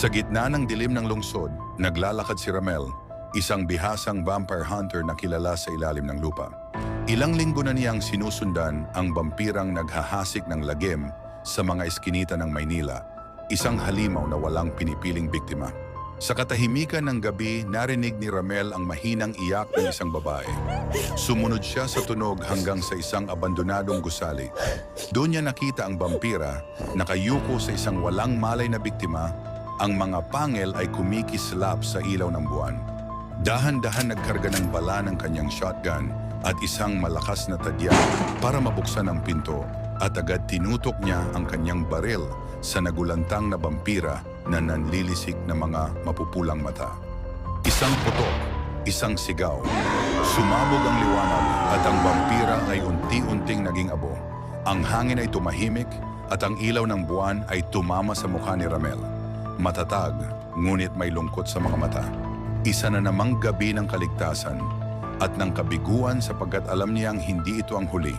Sa gitna ng dilim ng lungsod, naglalakad si Ramel, isang bihasang vampire hunter na kilala sa ilalim ng lupa. Ilang linggo na niyang sinusundan ang vampirang naghahasik ng lagim sa mga eskinita ng Maynila, isang halimaw na walang pinipiling biktima. Sa katahimikan ng gabi, narinig ni Ramel ang mahinang iyak ng isang babae. Sumunod siya sa tunog hanggang sa isang abandonadong gusali. Doon niya nakita ang vampira, nakayuko sa isang walang malay na biktima. Ang mga pangil ay kumikislap sa ilaw ng buwan. Dahan-dahan nagkarga ng bala ng kanyang shotgun at isang malakas na tadya para mabuksan ang pinto, at agad tinutok niya ang kanyang baril sa nagulantang na vampira na nanlilisik na mga mapupulang mata. Isang putok, isang sigaw. Sumabog ang liwanag at ang vampira ay unti-unting naging abo. Ang hangin ay tumahimik at ang ilaw ng buwan ay tumama sa mukha ni Ramel. Matatag, ngunit may lungkot sa mga mata. Isa na namang gabi ng kaligtasan at ng kabiguan sapagkat alam niyang hindi ito ang huli.